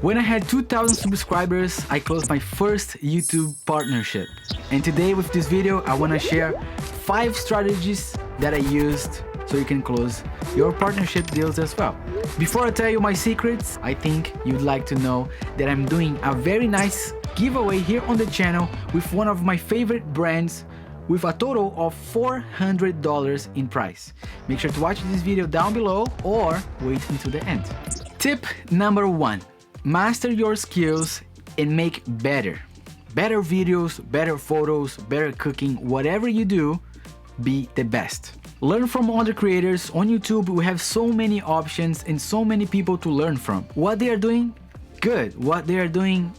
When I had 2,000 subscribers, I closed my first YouTube partnership. And today with this video, I want to share 5 strategies that I used so you can close your partnership deals as well. Before I tell you my secrets, I think you'd like to know that I'm doing a very nice giveaway here on the channel with one of my favorite brands with a total of $400 in price. Make sure to watch this video down below or wait until the end. Tip number 1. Master your skills and make better videos, better photos, better cooking. Whatever you do, be the best. Learn from other creators. On YouTube, we have so many options and so many people to learn from. What they are doing good, what they are doing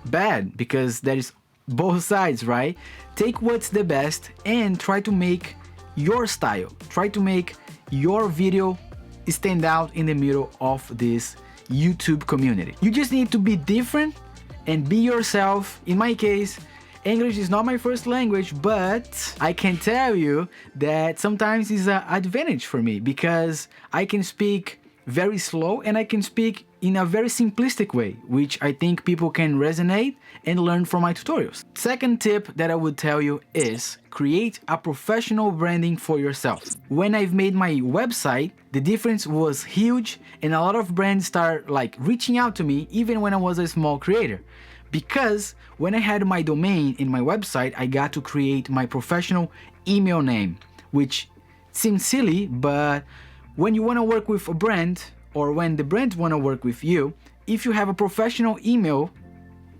bad, because there is both sides, right? Take what's the best and try to make your style. Try to make your video stand out in the middle of this YouTube community. You just need to be different and be yourself. In my case, English is not my first language, but I can tell you that sometimes it's an advantage for me because I can speak very slow and I can speak in a very simplistic way, which I think people can resonate and learn from my tutorials. Second tip that I would tell you is create a professional branding for yourself. When I've made my website, the difference was huge and a lot of brands start reaching out to me even when I was a small creator. Because when I had my domain in my website, I got to create my professional email name, which seems silly, but when you want to work with a brand or when the brand want to work with you, if you have a professional email,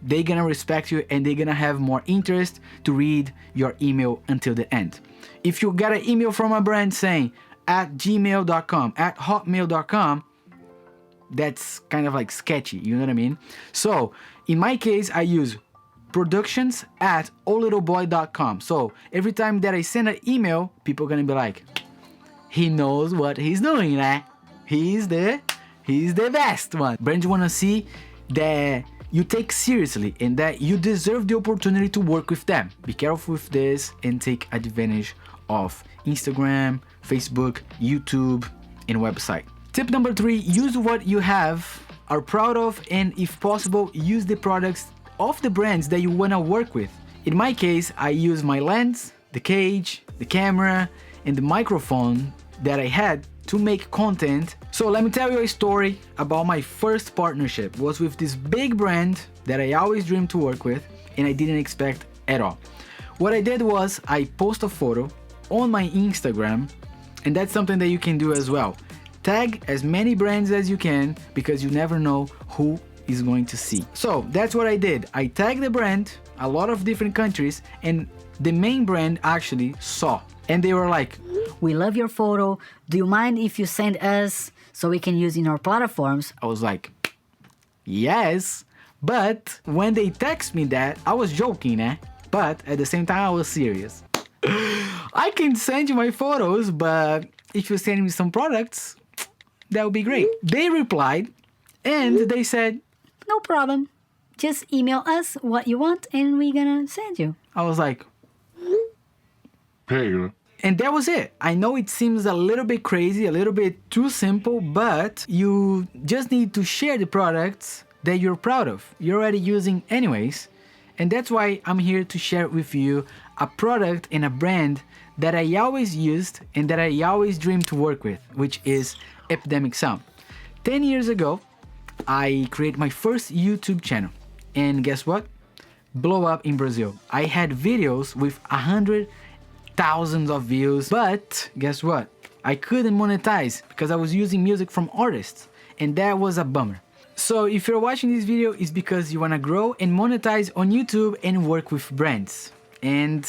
they're gonna respect you and they're gonna have more interest to read your email until the end. If you got an email from a brand saying @gmail.com, @hotmail.com, that's kind of sketchy, you know what I mean? So in my case, I use productions@olittleboy.com. So every time that I send an email, people are gonna be like, he knows what he's doing, right? He's the best one. Brands wanna see that you take seriously and that you deserve the opportunity to work with them. Be careful with this and take advantage of Instagram, Facebook, YouTube, and website. Tip number 3, use what you have, are proud of, and if possible, use the products of the brands that you wanna work with. In my case, I use my lens, the cage, the camera, and the microphone that I had to make content. So let me tell you a story about my first partnership. It was with this big brand that I always dreamed to work with and I didn't expect at all. What I did was I post a photo on my Instagram, and that's something that you can do as well. Tag as many brands as you can because you never know who is going to see. So that's what I did. I tagged the brand, a lot of different countries, and the main brand actually saw. And they were like, "We love your photo. Do you mind if you send us so we can use in our platforms?" I was like, yes. But when they text me that, I was joking, eh? But at the same time, I was serious. I can send you my photos, but if you send me some products, that would be great. They replied and they said, "No problem. Just email us what you want and we're gonna send you." I was like, hey. And that was it. I know it seems a little bit crazy, a little bit too simple, but you just need to share the products that you're proud of. You're already using anyways. And that's why I'm here to share with you a product and a brand that I always used and that I always dreamed to work with, which is Epidemic Sound. 10 years ago, I created my first YouTube channel. And guess what? Blow up in Brazil. I had videos with 100,000 of views, but guess what? I couldn't monetize because I was using music from artists, and that was a bummer. So if you're watching this video, it's because you wanna grow and monetize on YouTube and work with brands. And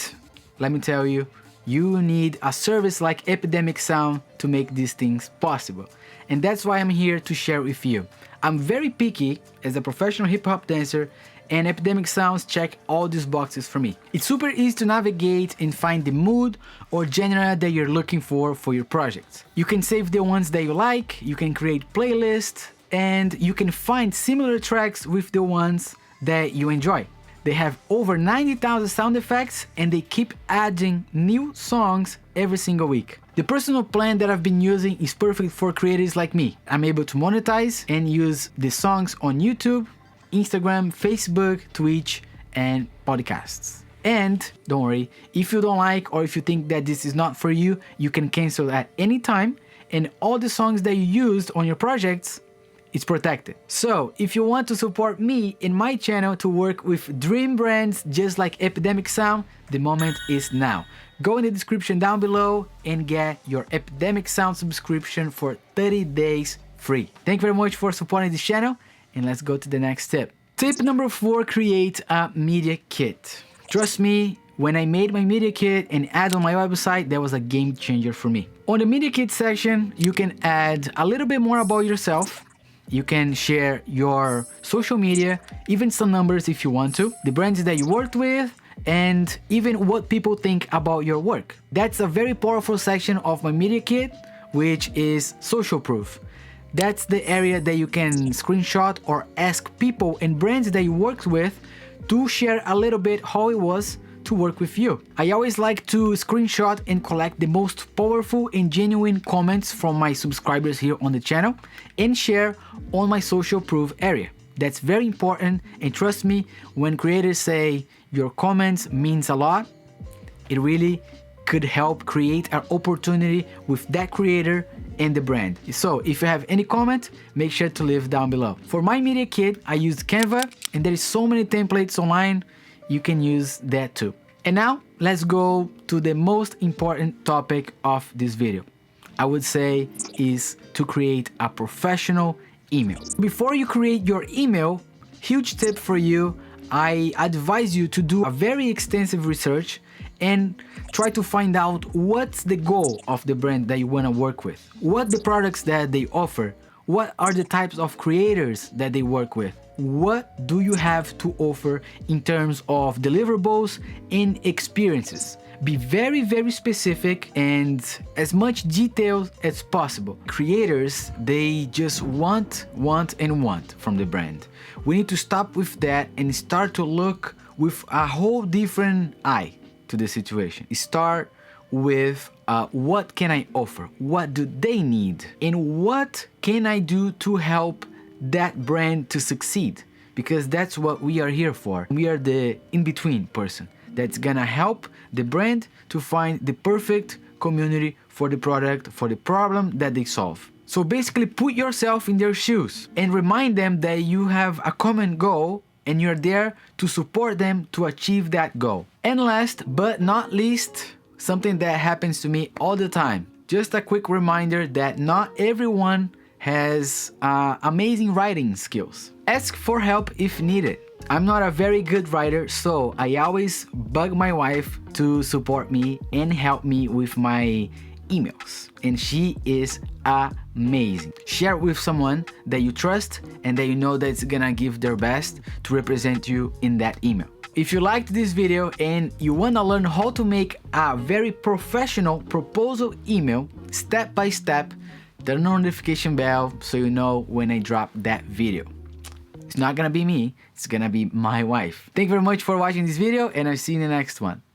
let me tell you, you need a service like Epidemic Sound to make these things possible. And that's why I'm here to share with you. I'm very picky as a professional hip-hop dancer, and Epidemic Sounds check all these boxes for me. It's super easy to navigate and find the mood or genre that you're looking for your projects. You can save the ones that you like, you can create playlists, and you can find similar tracks with the ones that you enjoy. They have over 90,000 sound effects and they keep adding new songs every single week. The personal plan that I've been using is perfect for creators like me. I'm able to monetize and use the songs on YouTube, Instagram, Facebook, Twitch, and podcasts. And don't worry, if you don't like or if you think that this is not for you, you can cancel at any time, and all the songs that you used on your projects, it's protected. So if you want to support me in my channel to work with dream brands just like Epidemic Sound, the moment is now. Go in the description down below and get your Epidemic Sound subscription for 30 days free. Thank you very much for supporting this channel, and let's go to the next tip. Tip number 4, create a media kit. Trust me, when I made my media kit and add on my website, that was a game changer for me. On the media kit section, you can add a little bit more about yourself. You can share your social media, even some numbers if you want to, the brands that you worked with, and even what people think about your work. That's a very powerful section of my media kit, which is social proof. That's the area that you can screenshot or ask people and brands that you worked with to share a little bit how it was to work with you. I always like to screenshot and collect the most powerful and genuine comments from my subscribers here on the channel and share on my social proof area. That's very important, and trust me, when creators say your comments means a lot, it really could help create an opportunity with that creator and the brand. So if you have any comment, make sure to leave down below. For my media kit, I used Canva, and there is so many templates online, you can use that too. And now let's go to the most important topic of this video. I would say is to create a professional email. Before you create your email, huge tip for you, I advise you to do a very extensive research and try to find out what's the goal of the brand that you want to work with, what the products that they offer, what are the types of creators that they work with, what do you have to offer in terms of deliverables and experiences. Be very, very specific and as much detail as possible. Creators, they just want from the brand. We need to stop with that and start to look with a whole different eye to the situation. Start with what can I offer? What do they need? And what can I do to help that brand to succeed? Because that's what we are here for. We are the in-between person that's gonna help the brand to find the perfect community for the product, for the problem that they solve. So basically put yourself in their shoes and remind them that you have a common goal and you're there to support them to achieve that goal. And last but not least, something that happens to me all the time. Just a quick reminder that not everyone has amazing writing skills. Ask for help if needed. I'm not a very good writer, so I always bug my wife to support me and help me with my emails. And she is amazing. Share it with someone that you trust and that you know that's gonna give their best to represent you in that email. If you liked this video and you wanna learn how to make a very professional proposal email step by step, turn on the notification bell so you know when I drop that video. It's not gonna be me, it's gonna be my wife. Thank you very much for watching this video, and I'll see you in the next one.